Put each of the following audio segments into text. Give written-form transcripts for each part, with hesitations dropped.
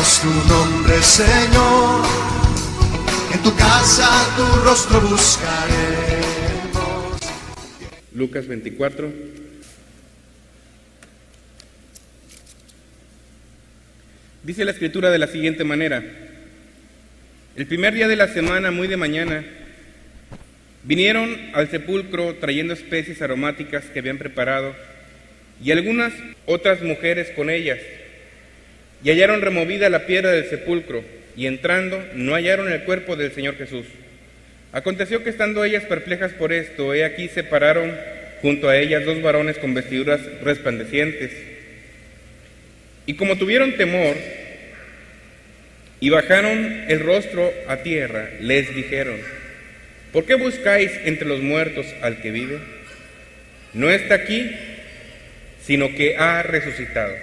Invocamos tu nombre, Señor, en tu casa tu rostro buscaremos. Lucas 24. Dice la escritura de la siguiente manera: el primer día de la semana, muy de mañana, vinieron al sepulcro trayendo especies aromáticas que habían preparado, y algunas otras mujeres con ellas, y hallaron removida la piedra del sepulcro, y entrando no hallaron el cuerpo del Señor Jesús. Aconteció que estando ellas perplejas por esto, he aquí se pararon junto a ellas dos varones con vestiduras resplandecientes, y como tuvieron temor y bajaron el rostro a tierra, les dijeron: ¿por qué buscáis entre los muertos al que vive? No está aquí, sino que ha resucitado.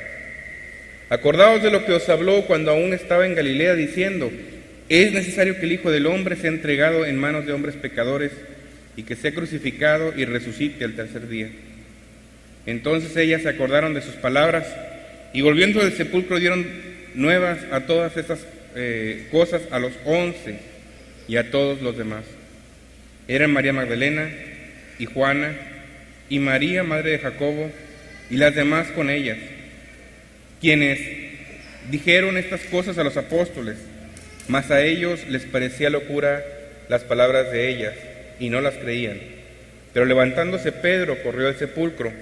Acordaos de lo que os habló cuando aún estaba en Galilea, diciendo: es necesario que el Hijo del Hombre sea entregado en manos de hombres pecadores, y que sea crucificado y resucite al tercer día. Entonces ellas se acordaron de sus palabras, y volviendo del sepulcro dieron nuevas a todas estas cosas a los 11 y a todos los demás. Eran María Magdalena y Juana y María, madre de Jacobo, y las demás con ellas, quienes dijeron estas cosas a los apóstoles, mas a ellos les parecía locura las palabras de ellas, y no las creían. Pero levantándose Pedro corrió al sepulcro,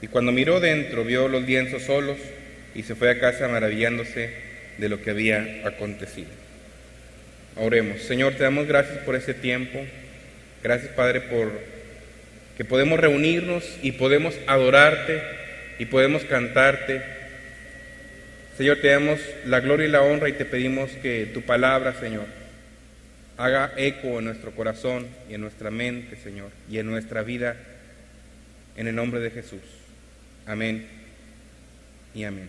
y cuando miró dentro vio los lienzos solos, y se fue a casa maravillándose de lo que había acontecido. Oremos. Señor, te damos gracias por este tiempo. Gracias, Padre, por que podemos reunirnos y podemos adorarte y podemos cantarte. Señor, te damos la gloria y la honra y te pedimos que tu palabra, Señor, haga eco en nuestro corazón y en nuestra mente, Señor, y en nuestra vida, en el nombre de Jesús. Amén y amén.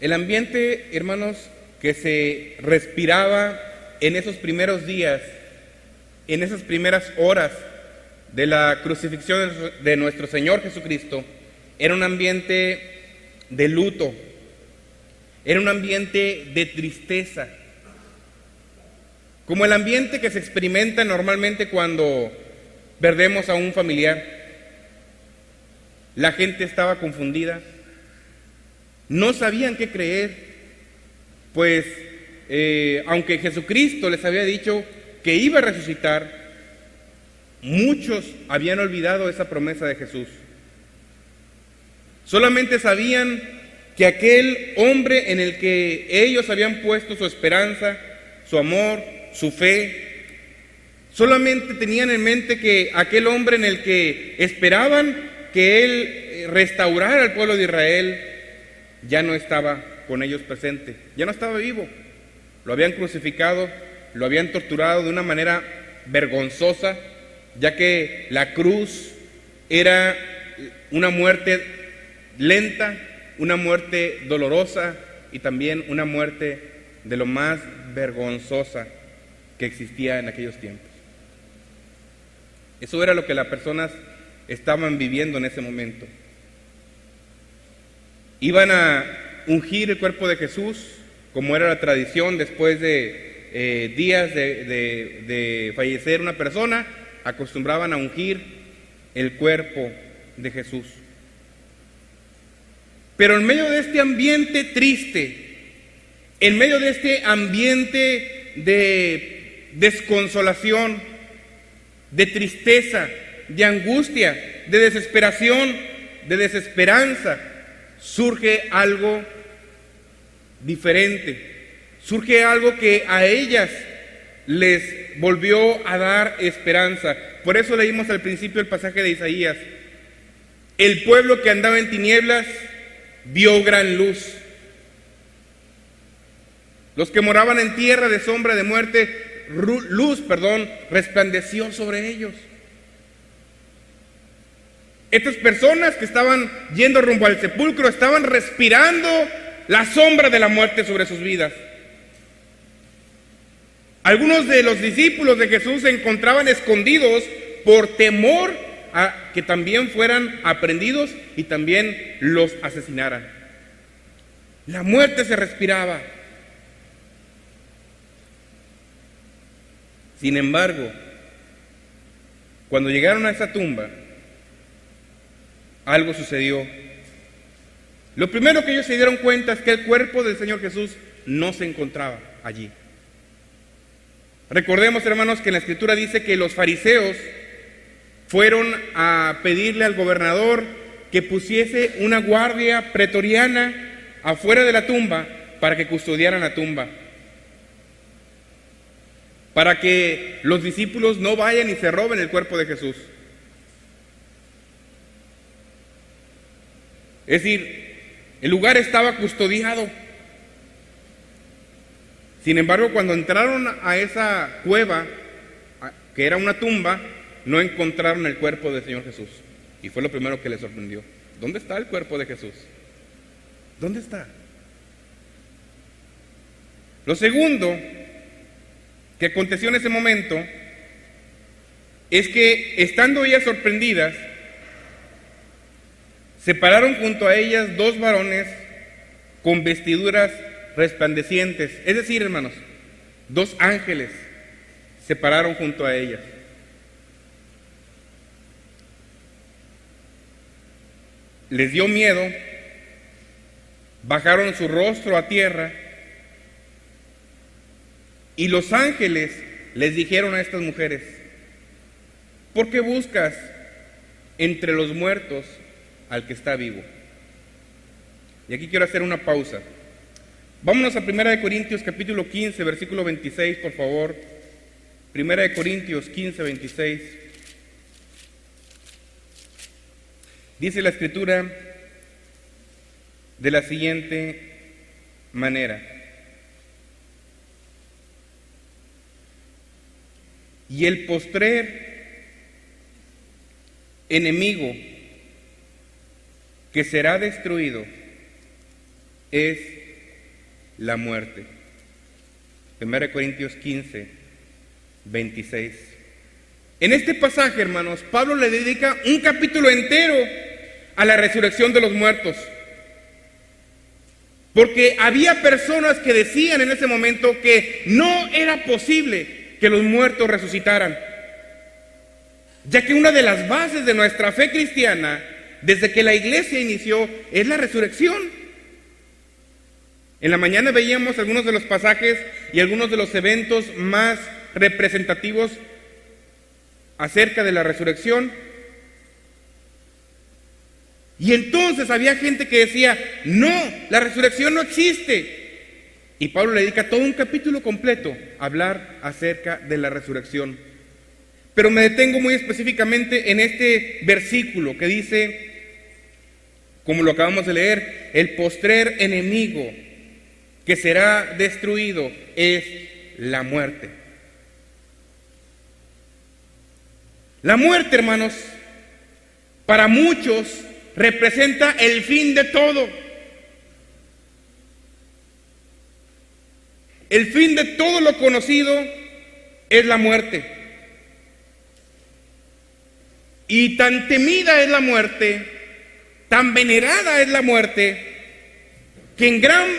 El ambiente, hermanos, que se respiraba en esos primeros días, en esas primeras horas de la crucifixión de nuestro Señor Jesucristo, era un ambiente de luto, era un ambiente de tristeza, como el ambiente que se experimenta normalmente cuando perdemos a un familiar. La gente estaba confundida, no sabían qué creer, pues aunque Jesucristo les había dicho que iba a resucitar, muchos habían olvidado esa promesa de Jesús. Solamente sabían que aquel hombre en el que ellos habían puesto su esperanza, su amor, su fe, solamente tenían en mente que aquel hombre en el que esperaban que él restaurara al pueblo de Israel, ya no estaba con ellos presente, ya no estaba vivo. Lo habían crucificado, lo habían torturado de una manera vergonzosa, ya que la cruz era una muerte lenta, una muerte dolorosa y también una muerte de lo más vergonzosa que existía en aquellos tiempos. Eso era lo que las personas estaban viviendo en ese momento. Iban a ungir el cuerpo de Jesús, como era la tradición después de días de fallecer una persona, acostumbraban a ungir el cuerpo de Jesús. Pero en medio de este ambiente triste, en medio de este ambiente de desconsolación, de tristeza, de angustia, de desesperación, de desesperanza, surge algo diferente, surge algo que a ellas les volvió a dar esperanza. Por eso leímos al principio el pasaje de Isaías: el pueblo que andaba en tinieblas vio gran luz. Los que moraban en tierra de sombra de muerte, resplandeció sobre ellos. Estas personas que estaban yendo rumbo al sepulcro estaban respirando la sombra de la muerte sobre sus vidas. Algunos de los discípulos de Jesús se encontraban escondidos por temor a que también fueran aprehendidos y también los asesinaran. La muerte se respiraba. Sin embargo, cuando llegaron a esa tumba, algo sucedió. Lo primero que ellos se dieron cuenta es que el cuerpo del Señor Jesús no se encontraba allí. Recordemos, hermanos, que en la Escritura dice que los fariseos fueron a pedirle al gobernador que pusiese una guardia pretoriana afuera de la tumba para que custodiaran la tumba, para que los discípulos no vayan y se roben el cuerpo de Jesús. Es decir, el lugar estaba custodiado. Sin embargo, cuando entraron a esa cueva, que era una tumba, no encontraron el cuerpo del Señor Jesús. Y fue lo primero que les sorprendió. ¿Dónde está el cuerpo de Jesús? ¿Dónde está? Lo segundo que aconteció en ese momento es que, estando ellas sorprendidas, se pararon junto a ellas dos varones con vestiduras resplandecientes. Es decir, hermanos, dos ángeles se pararon junto a ellas. Les dio miedo, bajaron su rostro a tierra y los ángeles les dijeron a estas mujeres: ¿por qué buscas entre los muertos al que está vivo? Y aquí quiero hacer una pausa. Vámonos a 1 Corintios capítulo 15, versículo 26, por favor. 1 Corintios 15, 26. Dice la Escritura de la siguiente manera: y el postrer enemigo que será destruido es la muerte. 1 Corintios 15, 26. En este pasaje, hermanos, Pablo le dedica un capítulo entero a la resurrección de los muertos, porque había personas que decían en ese momento que no era posible que los muertos resucitaran, ya que una de las bases de nuestra fe cristiana, desde que la iglesia inició, es la resurrección. En la mañana veíamos algunos de los pasajes y algunos de los eventos más representativos acerca de la resurrección. Y entonces había gente que decía: no, la resurrección no existe. Y Pablo le dedica todo un capítulo completo a hablar acerca de la resurrección. Pero me detengo muy específicamente en este versículo que dice, como lo acabamos de leer: el postrer enemigo que será destruido es la muerte. La muerte, hermanos, para muchos representa el fin de todo. El fin de todo lo conocido es la muerte. Y tan temida es la muerte, tan venerada es la muerte, que en gran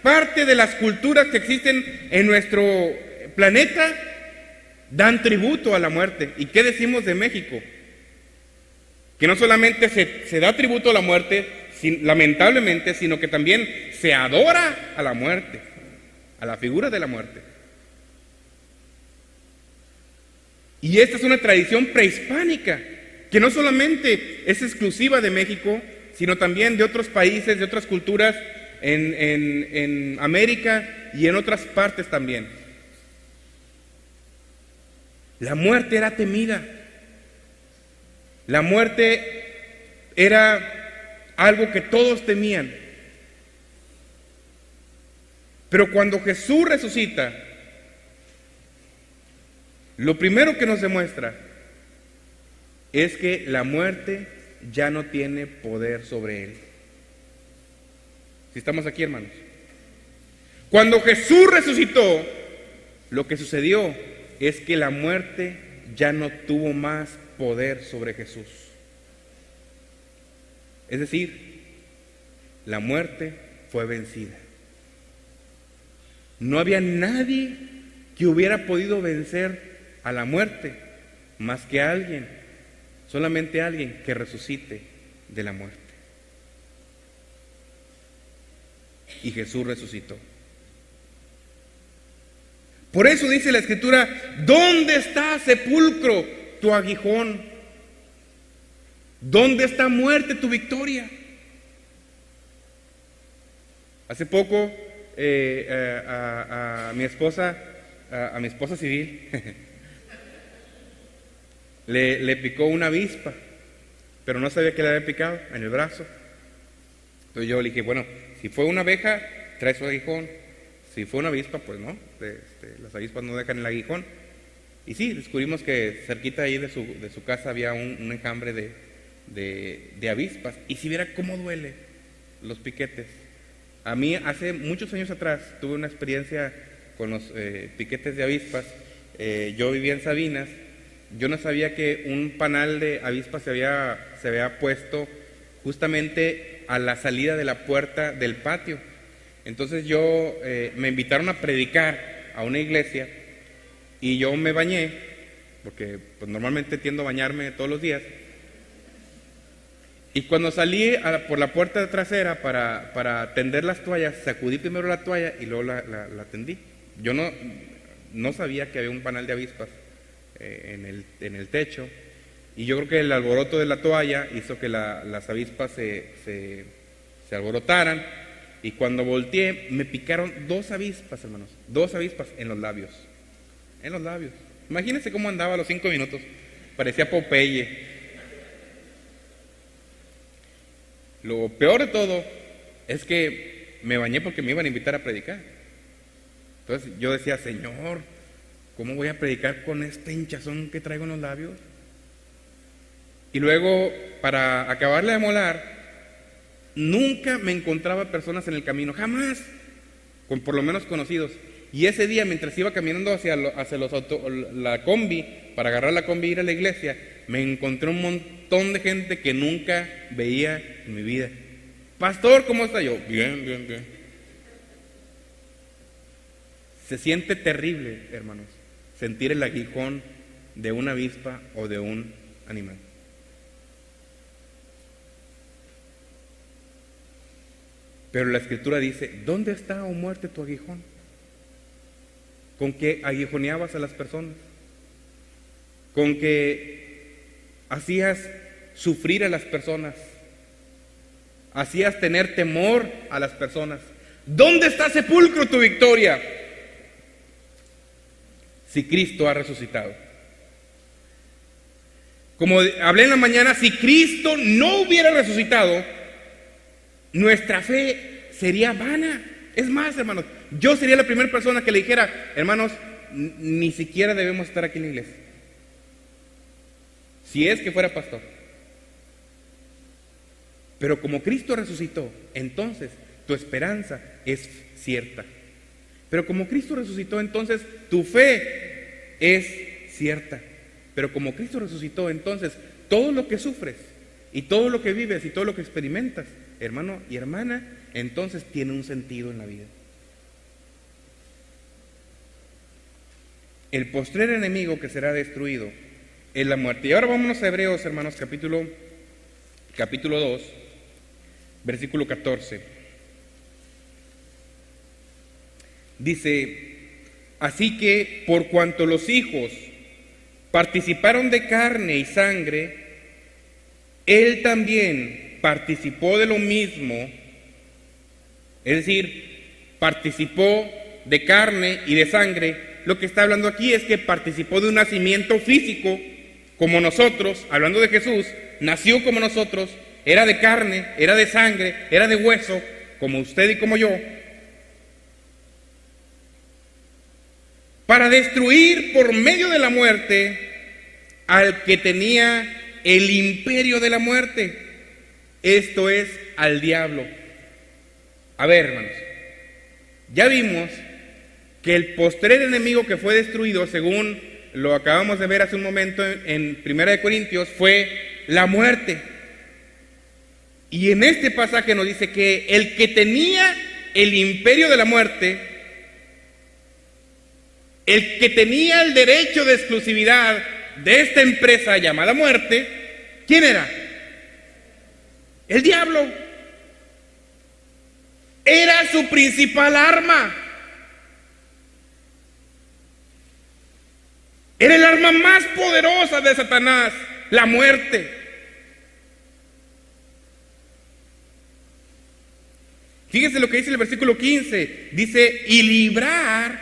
parte de las culturas que existen en nuestro planeta dan tributo a la muerte. ¿Y qué decimos de México? Que no solamente se da tributo a la muerte, lamentablemente, sino que también se adora a la muerte, a la figura de la muerte. Y esta es una tradición prehispánica que no solamente es exclusiva de México, sino también de otros países, de otras culturas en América y en otras partes también. La muerte era temida. La muerte era algo que todos temían. Pero cuando Jesús resucita, lo primero que nos demuestra es que la muerte ya no tiene poder sobre él. Si estamos aquí, hermanos. Cuando Jesús resucitó, lo que sucedió es que la muerte ya no tuvo más poder sobre Jesús. Es decir, la muerte fue vencida. No había nadie que hubiera podido vencer a la muerte más que alguien, solamente alguien que resucite de la muerte. Y Jesús resucitó. Por eso dice la Escritura: ¿dónde está, sepulcro, tu aguijón? ¿Dónde está, muerte, tu victoria? Hace poco a mi esposa civil le picó una avispa, pero no sabía que le había picado en el brazo. Entonces yo le dije, bueno, si fue una abeja, trae su aguijón. Si fue una avispa, pues no, las avispas no dejan el aguijón. Y sí, descubrimos que cerquita ahí de su casa había un enjambre de avispas. Y si viera cómo duele los piquetes. A mí hace muchos años atrás tuve una experiencia con los piquetes de avispas. Yo vivía en Sabinas. Yo no sabía que un panal de avispas se había puesto justamente a la salida de la puerta del patio. Entonces me invitaron a predicar a una iglesia y yo me bañé, porque pues normalmente tiendo a bañarme todos los días. Y cuando salí por la puerta trasera para tender las toallas, sacudí primero la toalla y luego la tendí. Yo no sabía que había un panal de avispas en el techo, y yo creo que el alboroto de la toalla hizo que las avispas se alborotaran, y cuando volteé me picaron 2 avispas, hermanos, 2 avispas en los labios. Imagínense cómo andaba a los 5 minutos, parecía Popeye. Lo peor de todo es que me bañé porque me iban a invitar a predicar. Entonces yo decía, Señor, ¿cómo voy a predicar con este hinchazón que traigo en los labios? Y luego, para acabarle de molar, nunca me encontraba personas en el camino, jamás, por lo menos conocidos. Y ese día, mientras iba caminando hacia la combi, para agarrar la combi e ir a la iglesia, me encontré un montón de gente que nunca veía en mi vida. Pastor, ¿cómo está? Yo, bien. Se siente terrible, hermanos, sentir el aguijón de una avispa o de un animal. Pero la Escritura dice, ¿dónde está, oh muerte, tu aguijón? ¿Con qué aguijoneabas a las personas? ¿Con qué hacías sufrir a las personas? ¿Hacías tener temor a las personas? ¿Dónde está, sepulcro, tu victoria? Si Cristo ha resucitado. Como hablé en la mañana, si Cristo no hubiera resucitado, nuestra fe sería vana. Es más, hermanos, yo sería la primera persona que le dijera, hermanos, ni siquiera debemos estar aquí en la iglesia, si es que fuera pastor. Pero como Cristo resucitó, entonces tu esperanza es cierta. Pero como Cristo resucitó, entonces tu fe es cierta. Pero como Cristo resucitó, entonces todo lo que sufres y todo lo que vives y todo lo que experimentas, hermano y hermana, entonces tiene un sentido en la vida. El postrer enemigo que será destruido es la muerte. Y ahora vámonos a Hebreos, hermanos, capítulo 2, versículo 14. Dice, así que por cuanto los hijos participaron de carne y sangre, él también participó de lo mismo, es decir, participó de carne y de sangre. Lo que está hablando aquí es que participó de un nacimiento físico como nosotros, hablando de Jesús, nació como nosotros, era de carne, era de sangre, era de hueso, como usted y como yo, para destruir por medio de la muerte al que tenía el imperio de la muerte, esto es, al diablo. A ver, hermanos, ya vimos que el postrer enemigo que fue destruido, según lo acabamos de ver hace un momento en 1 Corintios, fue la muerte. Y en este pasaje nos dice que el que tenía el imperio de la muerte, el que tenía el derecho de exclusividad de esta empresa llamada muerte, ¿quién era? El diablo. Era su principal arma. Era el arma más poderosa de Satanás, la muerte. Fíjense lo que dice el versículo 15. Dice, y librar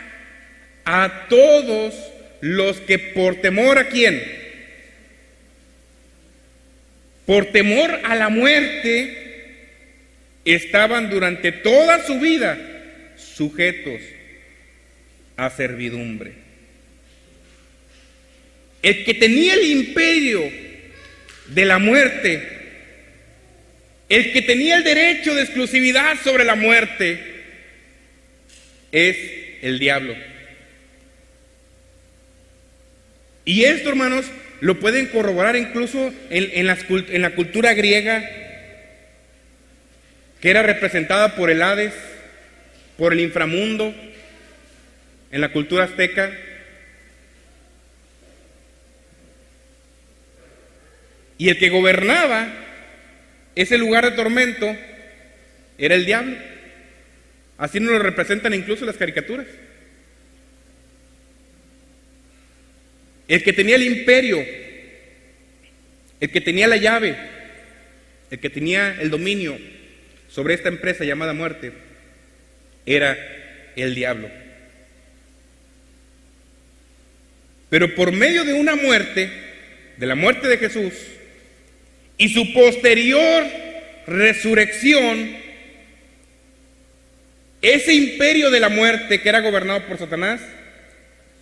a todos los que por temor ¿a quién? Por temor a la muerte, estaban durante toda su vida sujetos a servidumbre. El que tenía el imperio de la muerte, el que tenía el derecho de exclusividad sobre la muerte, es el diablo. Y esto, hermanos, lo pueden corroborar incluso en la cultura griega, que era representada por el Hades, por el inframundo, en la cultura azteca. Y el que gobernaba ese lugar de tormento era el diablo. Así nos lo representan incluso las caricaturas. El que tenía el imperio, el que tenía la llave, el que tenía el dominio sobre esta empresa llamada muerte, era el diablo. Pero por medio de una muerte, de la muerte de Jesús, y su posterior resurrección, ese imperio de la muerte que era gobernado por Satanás,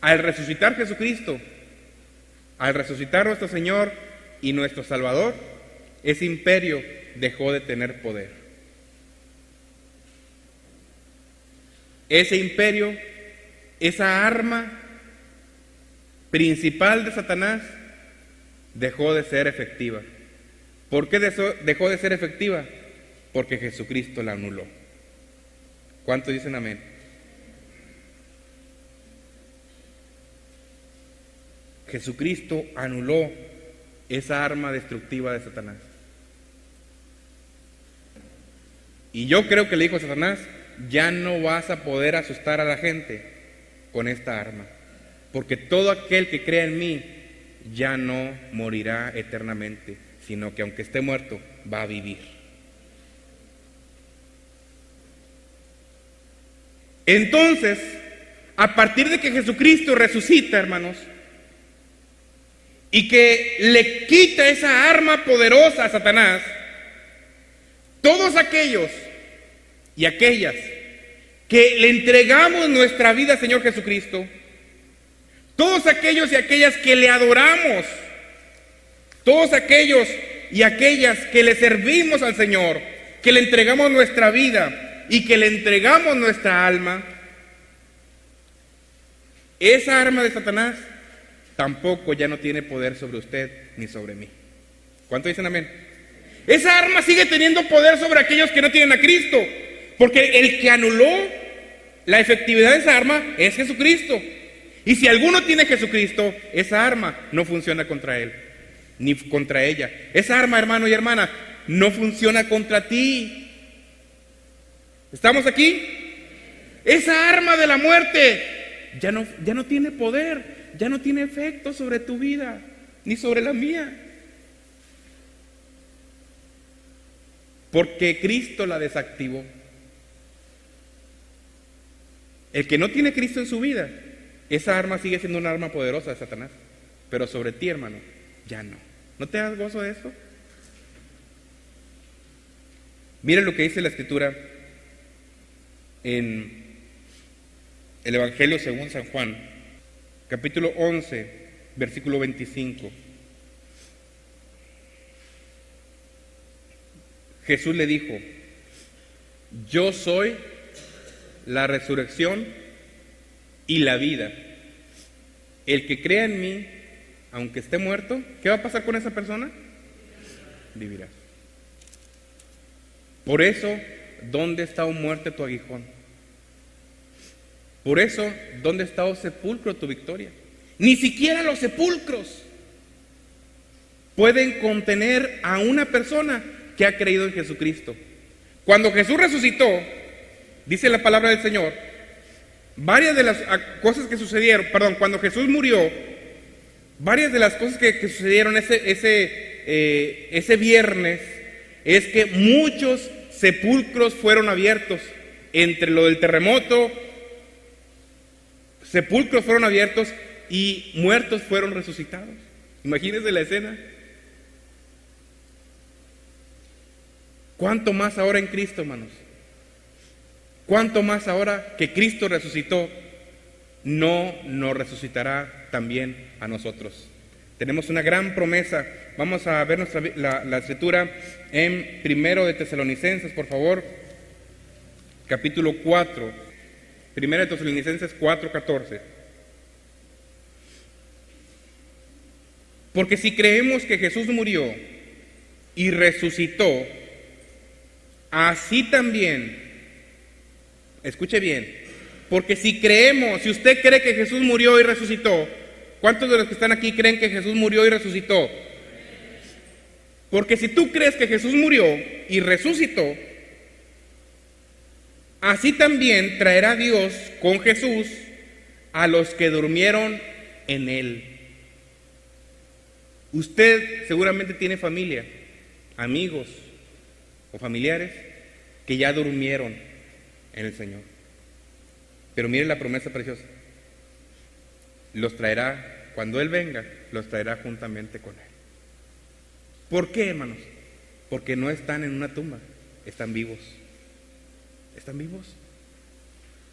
al resucitar Jesucristo, al resucitar nuestro Señor y nuestro Salvador, ese imperio dejó de tener poder. Ese imperio, esa arma principal de Satanás, dejó de ser efectiva. ¿Por qué dejó de ser efectiva? Porque Jesucristo la anuló. ¿Cuántos dicen amén? Jesucristo anuló esa arma destructiva de Satanás. Y yo creo que le dijo a Satanás, ya no vas a poder asustar a la gente con esta arma, porque todo aquel que crea en mí ya no morirá eternamente, sino que aunque esté muerto, va a vivir. Entonces, a partir de que Jesucristo resucita, hermanos, y que le quita esa arma poderosa a Satanás, todos aquellos y aquellas que le entregamos nuestra vida al Señor Jesucristo, todos aquellos y aquellas que le adoramos, todos aquellos y aquellas que le servimos al Señor, que le entregamos nuestra vida y que le entregamos nuestra alma, esa arma de Satanás tampoco ya no tiene poder sobre usted ni sobre mí. ¿Cuánto dicen amén? Esa arma sigue teniendo poder sobre aquellos que no tienen a Cristo, porque el que anuló la efectividad de esa arma es Jesucristo. Y si alguno tiene Jesucristo, esa arma no funciona contra él, ni contra ella. Esa arma, hermano y hermana, no funciona contra ti. ¿Estamos aquí? Esa arma de la muerte ya no tiene poder, ya no tiene efecto sobre tu vida, ni sobre la mía. Porque Cristo la desactivó. El que no tiene Cristo en su vida, esa arma sigue siendo una arma poderosa de Satanás. Pero sobre ti, hermano, ya no. ¿No te das gozo de esto? Miren lo que dice la Escritura en el Evangelio según San Juan, capítulo 11, versículo 25. Jesús le dijo, yo soy la resurrección y la vida. El que crea en mí, aunque esté muerto, ¿qué va a pasar con esa persona? Vivirá. Por eso, ¿dónde está, oh muerte, tu aguijón? Por eso, ¿dónde está, oh sepulcro, tu victoria? Ni siquiera los sepulcros pueden contener a una persona que ha creído en Jesucristo. Cuando Jesús resucitó, dice la palabra del Señor, varias de las cosas que sucedieron, cuando Jesús murió, varias de las cosas que sucedieron ese viernes, es que muchos sepulcros fueron abiertos. Entre lo del terremoto, sepulcros fueron abiertos y muertos fueron resucitados. Imagínense la escena. ¿Cuánto más ahora en Cristo, hermanos? ¿Cuánto más ahora que Cristo resucitó, no nos resucitará también a nosotros? Tenemos una gran promesa. Vamos a ver la escritura en 1 de Tesalonicenses, por favor, capítulo 4. 1 de Tesalonicenses 4:14. Porque si creemos que Jesús murió y resucitó, así también, escuche bien, porque si creemos, si usted cree que Jesús murió y resucitó, ¿cuántos de los que están aquí creen que Jesús murió y resucitó? Porque si tú crees que Jesús murió y resucitó, así también traerá Dios con Jesús a los que durmieron en Él. Usted seguramente tiene familia, amigos o familiares que ya durmieron en el Señor. Pero mire la promesa preciosa. Los traerá, cuando Él venga, los traerá juntamente con Él. ¿Por qué, hermanos? Porque no están en una tumba, están vivos. ¿Están vivos?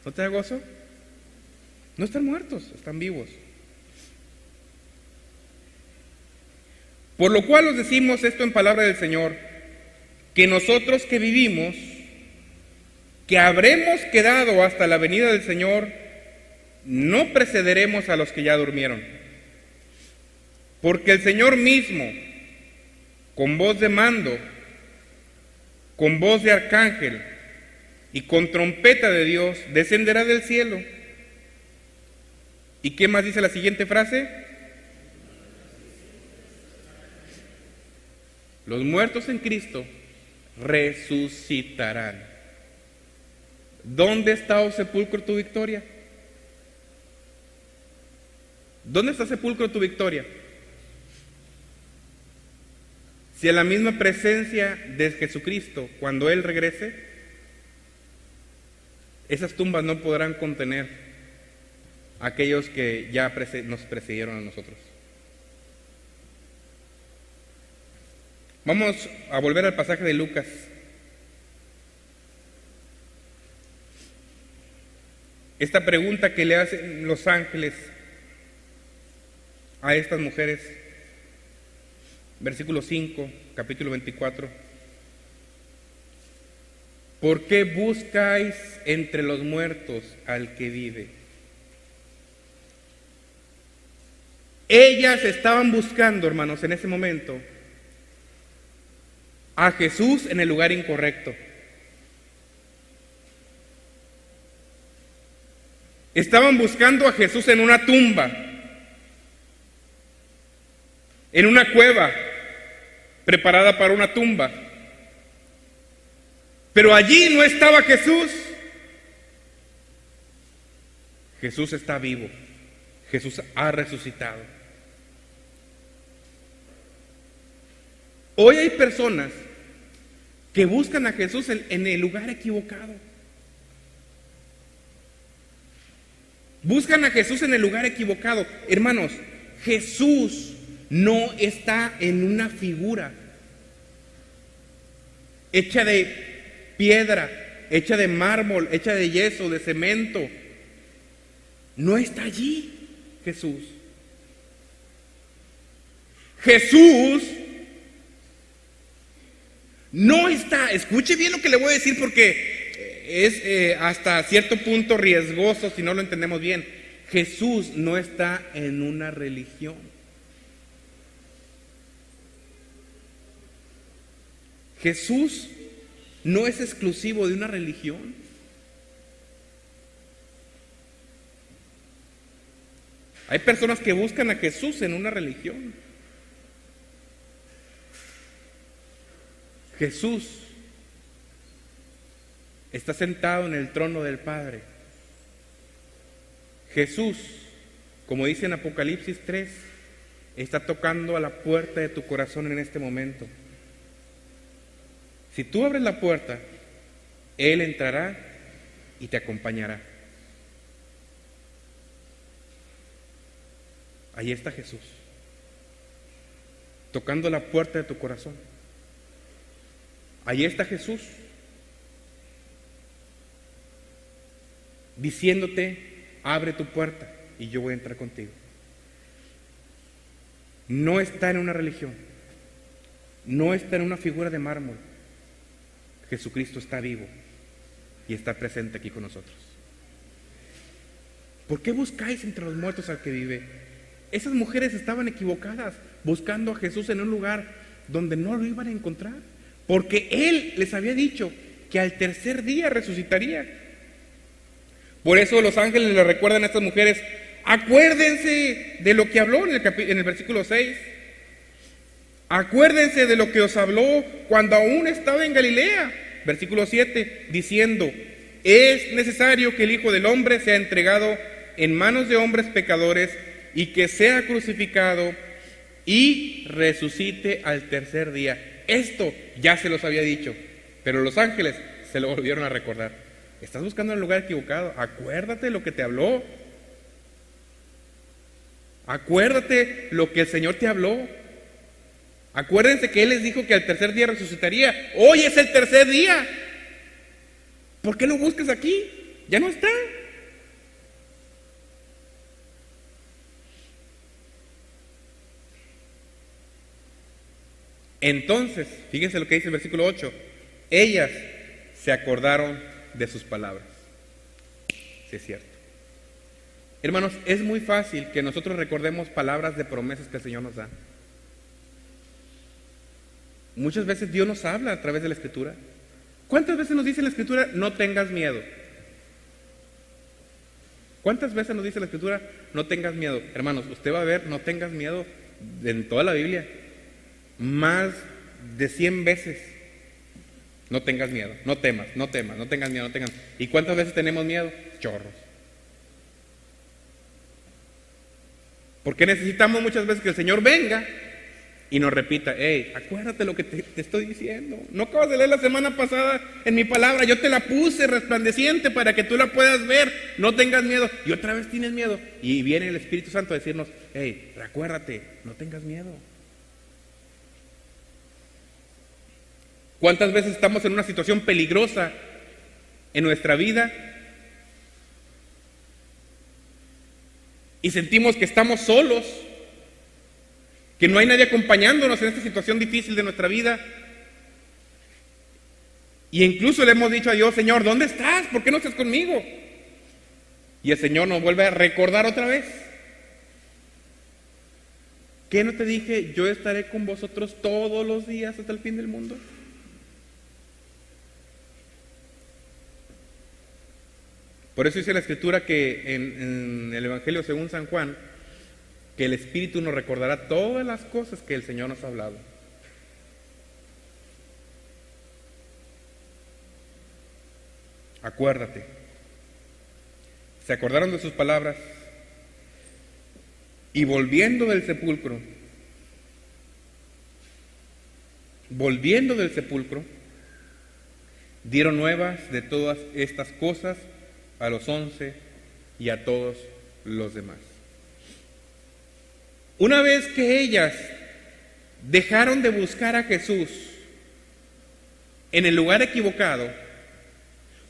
¿No te da gozo? No están muertos, están vivos. Por lo cual os decimos esto en palabra del Señor, que nosotros que vivimos, que habremos quedado hasta la venida del Señor, no precederemos a los que ya durmieron. Porque el Señor mismo, con voz de mando, con voz de arcángel y con trompeta de Dios, descenderá del cielo. ¿Y qué más dice la siguiente frase? Los muertos en Cristo resucitarán. ¿Dónde está, oh sepulcro, tu victoria? ¿Dónde está, sepulcro, tu victoria? Si en la misma presencia de Jesucristo, cuando Él regrese, esas tumbas no podrán contener a aquellos que ya nos precedieron a nosotros. Vamos a volver al pasaje de Lucas. Esta pregunta que le hacen los ángeles a estas mujeres, versículo 5, capítulo 24. ¿Por qué buscáis entre los muertos al que vive? Ellas estaban buscando, hermanos, en ese momento a Jesús en el lugar incorrecto. Estaban buscando a Jesús en una tumba, en una cueva preparada para una tumba. Pero allí no estaba Jesús. Jesús está vivo. Jesús ha resucitado. Hoy hay personas que buscan a Jesús en el lugar equivocado. Buscan a Jesús en el lugar equivocado. Hermanos, Jesús no está en una figura hecha de piedra, hecha de mármol, hecha de yeso, de cemento. No está allí Jesús. Jesús no está, escuche bien lo que le voy a decir porque es hasta cierto punto riesgoso si no lo entendemos bien. Jesús no está en una religión. Jesús no es exclusivo de una religión. Hay personas que buscan a Jesús en una religión. Jesús está sentado en el trono del Padre. Jesús, como dice en Apocalipsis 3, está tocando a la puerta de tu corazón en este momento. Si tú abres la puerta, Él entrará y te acompañará. Ahí está Jesús, tocando la puerta de tu corazón. Ahí está Jesús, diciéndote, abre tu puerta y yo voy a entrar contigo. No está en una religión, no está en una figura de mármol. Jesucristo está vivo y está presente aquí con nosotros. ¿Por qué buscáis entre los muertos al que vive? Esas mujeres estaban equivocadas, buscando a Jesús en un lugar donde no lo iban a encontrar, porque Él les había dicho que al tercer día resucitaría. Por eso los ángeles le recuerdan a estas mujeres, acuérdense de lo que habló en el versículo 6. Acuérdense de lo que os habló cuando aún estaba en Galilea. Versículo 7, diciendo, es necesario que el Hijo del Hombre sea entregado en manos de hombres pecadores y que sea crucificado y resucite al tercer día. Esto ya se los había dicho, pero los ángeles se lo volvieron a recordar. Estás buscando el lugar equivocado. Acuérdate lo que te habló. Acuérdate lo que el Señor te habló. Acuérdense que Él les dijo que al tercer día resucitaría. Hoy es el tercer día. ¿Por qué lo buscas aquí? Ya no está. Entonces, fíjense lo que dice el versículo 8. Ellas se acordaron de sus palabras. Sí, es cierto. Hermanos, es muy fácil que nosotros recordemos palabras de promesas que el Señor nos da. Muchas veces Dios nos habla a través de la Escritura. ¿Cuántas veces nos dice la Escritura, no tengas miedo? ¿Cuántas veces nos dice la Escritura, no tengas miedo? Hermanos, usted va a ver, no tengas miedo en toda la Biblia. Más de 100 veces. No tengas miedo, no temas, no temas, no tengas miedo, no tengas. ¿Y cuántas veces tenemos miedo? Chorros. Porque necesitamos muchas veces que el Señor venga y nos repita, hey, acuérdate lo que te estoy diciendo. No acabas de leer la semana pasada en mi palabra, yo te la puse resplandeciente para que tú la puedas ver, no tengas miedo. Y otra vez tienes miedo. Y viene el Espíritu Santo a decirnos, hey, recuérdate, no tengas miedo. ¿Cuántas veces estamos en una situación peligrosa en nuestra vida y sentimos que estamos solos, que no hay nadie acompañándonos en esta situación difícil de nuestra vida? Y incluso le hemos dicho a Dios, Señor, ¿dónde estás? ¿Por qué no estás conmigo? Y el Señor nos vuelve a recordar otra vez. ¿Qué no te dije? Yo estaré con vosotros todos los días hasta el fin del mundo. Por eso dice la Escritura que en el Evangelio según San Juan, que el Espíritu nos recordará todas las cosas que el Señor nos ha hablado. Acuérdate. Se acordaron de sus palabras y volviendo del sepulcro, dieron nuevas de todas estas cosas a los 11 y a todos los demás. Una vez que ellas dejaron de buscar a Jesús en el lugar equivocado,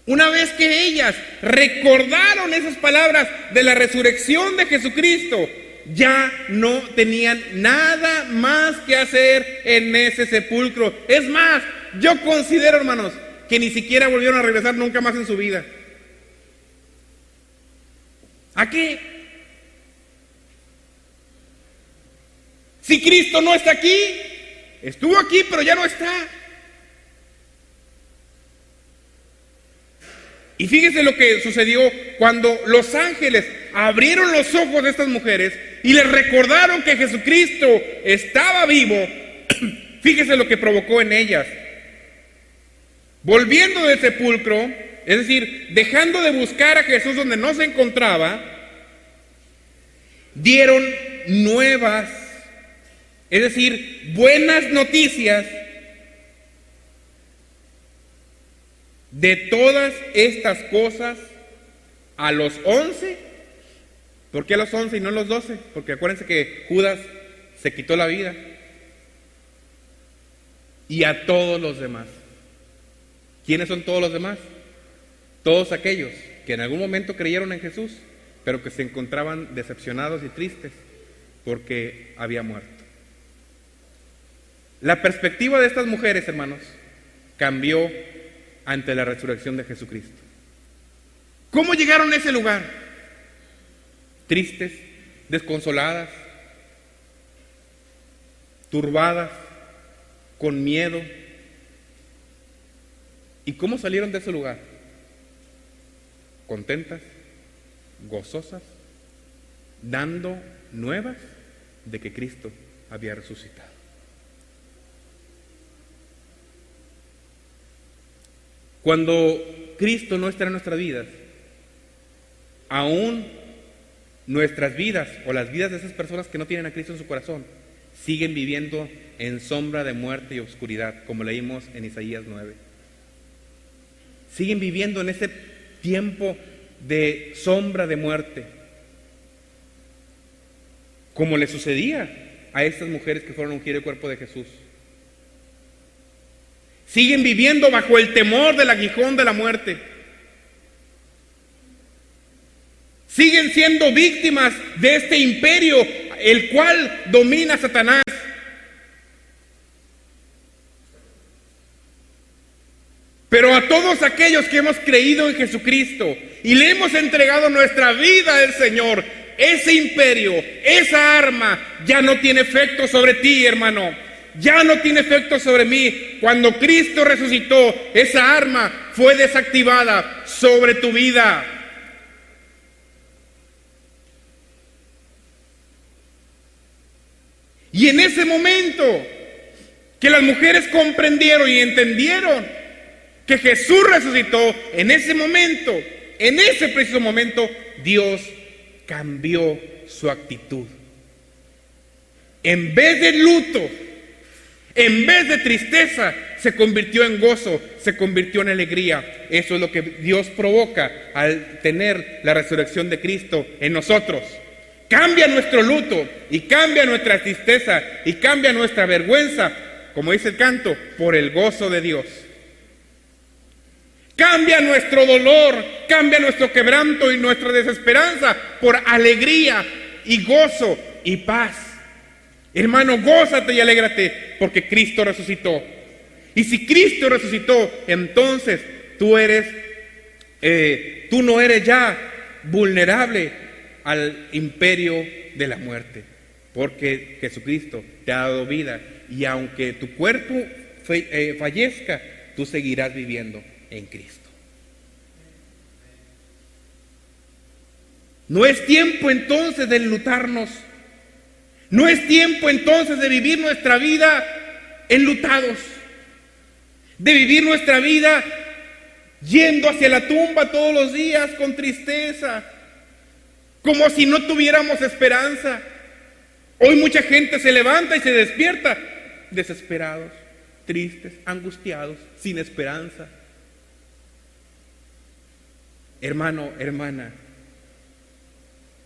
una vez que ellas recordaron esas palabras de la resurrección de Jesucristo, ya no tenían nada más que hacer en ese sepulcro. Es más, yo considero, hermanos, que ni siquiera volvieron a regresar nunca más en su vida. ¿A qué? Si Cristo no está aquí, estuvo aquí, pero ya no está. Y fíjese lo que sucedió cuando los ángeles abrieron los ojos de estas mujeres y les recordaron que Jesucristo estaba vivo. Fíjese lo que provocó en ellas. Volviendo del sepulcro, es decir, dejando de buscar a Jesús donde no se encontraba, dieron nuevas, es decir, buenas noticias de todas estas cosas a los 11. ¿Por qué a los 11 y no a los 12? Porque acuérdense que Judas se quitó la vida. Y a todos los demás. ¿Quiénes son todos los demás? Todos aquellos que en algún momento creyeron en Jesús, pero que se encontraban decepcionados y tristes porque había muerto. La perspectiva de estas mujeres, hermanos, cambió ante la resurrección de Jesucristo. ¿Cómo llegaron a ese lugar? Tristes, desconsoladas, turbadas, con miedo. ¿Y cómo salieron de ese lugar? Contentas, gozosas, dando nuevas de que Cristo había resucitado. Cuando Cristo no está en nuestras vidas, aún nuestras vidas o las vidas de esas personas que no tienen a Cristo en su corazón siguen viviendo en sombra de muerte y oscuridad, como leímos en Isaías 9. Siguen viviendo en ese tiempo de sombra de muerte, como le sucedía a estas mujeres que fueron a ungir el cuerpo de Jesús. Siguen viviendo bajo el temor del aguijón de la muerte. Siguen siendo víctimas de este imperio, el cual domina Satanás. Pero a todos aquellos que hemos creído en Jesucristo y le hemos entregado nuestra vida al Señor, ese imperio, esa arma ya no tiene efecto sobre ti, hermano. Ya no tiene efecto sobre mí. Cuando Cristo resucitó, esa arma fue desactivada sobre tu vida. Y en ese momento que las mujeres comprendieron y entendieron que Jesús resucitó, en ese momento, en ese preciso momento, Dios cambió su actitud. En vez de luto, en vez de tristeza, se convirtió en gozo, se convirtió en alegría. Eso es lo que Dios provoca al tener la resurrección de Cristo en nosotros. Cambia nuestro luto y cambia nuestra tristeza y cambia nuestra vergüenza, como dice el canto, por el gozo de Dios. Cambia nuestro dolor, cambia nuestro quebranto y nuestra desesperanza por alegría y gozo y paz. Hermano, gózate y alégrate porque Cristo resucitó. Y si Cristo resucitó, entonces tú no eres ya vulnerable al imperio de la muerte, porque Jesucristo te ha dado vida y aunque tu cuerpo fallezca, tú seguirás viviendo en Cristo. No es tiempo entonces de enlutarnos. No es tiempo entonces de vivir nuestra vida enlutados, de vivir nuestra vida yendo hacia la tumba todos los días con tristeza, como si no tuviéramos esperanza. Hoy mucha gente se levanta y se despierta desesperados, tristes, angustiados, sin esperanza. Hermano, hermana,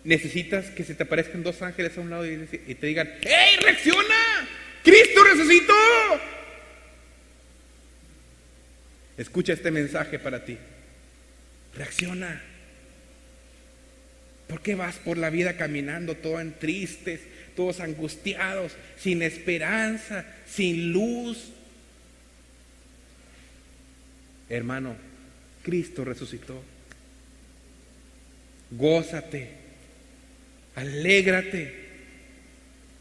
necesitas que se te aparezcan dos ángeles a un lado y te digan: ¡hey, reacciona! ¡Cristo resucitó! Escucha este mensaje para ti. Reacciona. ¿Por qué vas por la vida caminando todos tristes, todos angustiados, sin esperanza, sin luz? Hermano, Cristo resucitó. Gózate. Alégrate,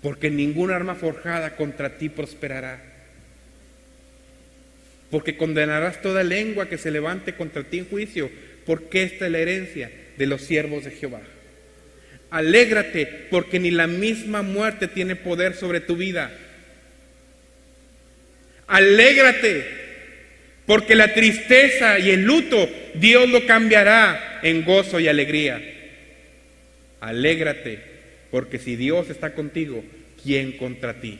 porque ninguna arma forjada contra ti prosperará. Porque condenarás toda lengua que se levante contra ti en juicio, porque esta es la herencia de los siervos de Jehová. Alégrate, porque ni la misma muerte tiene poder sobre tu vida. Alégrate, porque la tristeza y el luto Dios lo cambiará en gozo y alegría. Alégrate, porque si Dios está contigo, ¿quién contra ti?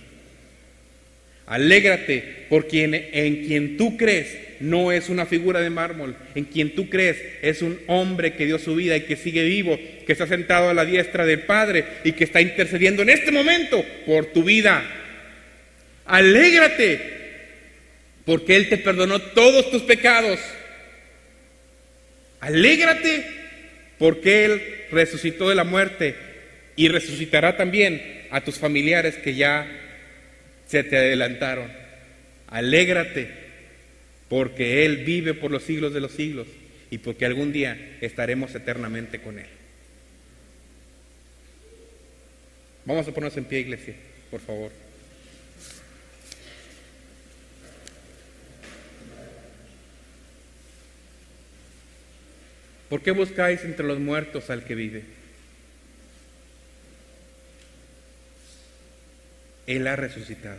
Alégrate, porque en quien tú crees no es una figura de mármol. En quien tú crees es un hombre que dio su vida y que sigue vivo, que está sentado a la diestra del Padre y que está intercediendo en este momento por tu vida. Alégrate, porque Él te perdonó todos tus pecados. Alégrate, porque Él resucitó de la muerte y resucitará también a tus familiares que ya se te adelantaron. Alégrate, porque Él vive por los siglos de los siglos y porque algún día estaremos eternamente con Él. Vamos a ponernos en pie, iglesia, por favor. ¿Por qué buscáis entre los muertos al que vive? Él ha resucitado.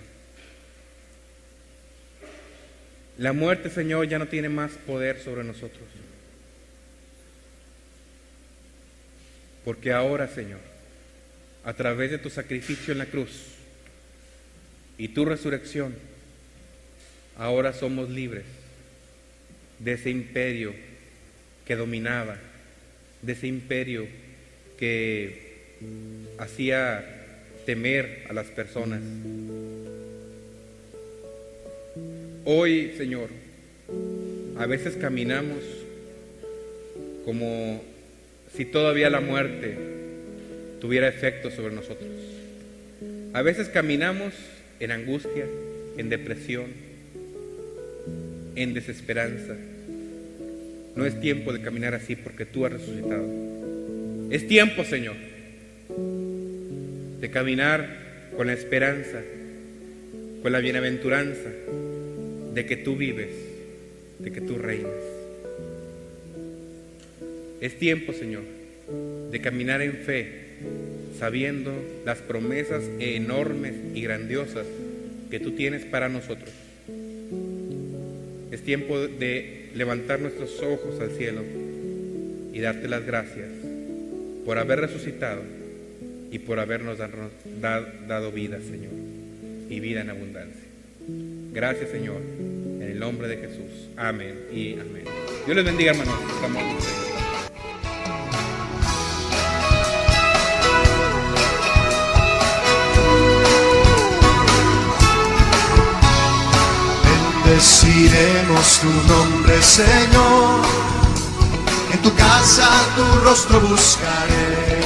La muerte, Señor, ya no tiene más poder sobre nosotros. Porque ahora, Señor, a través de tu sacrificio en la cruz y tu resurrección, ahora somos libres de ese imperio que dominaba, de ese imperio que hacía temer a las personas. Hoy, Señor, a veces caminamos como si todavía la muerte tuviera efecto sobre nosotros. A veces caminamos en angustia, en depresión, en desesperanza. No es tiempo de caminar así porque tú has resucitado. Es tiempo, Señor, de caminar con la esperanza, con la bienaventuranza de que tú vives, de que tú reinas. Es tiempo, Señor, de caminar en fe, sabiendo las promesas enormes y grandiosas que tú tienes para nosotros. Es tiempo de levantar nuestros ojos al cielo y darte las gracias por haber resucitado y por habernos dado vida, Señor, y vida en abundancia. Gracias, Señor, en el nombre de Jesús. Amén y amén. Dios les bendiga, hermanos. Estamos con ustedes. Bendeciremos tu nombre, Señor. En tu casa tu rostro buscaré.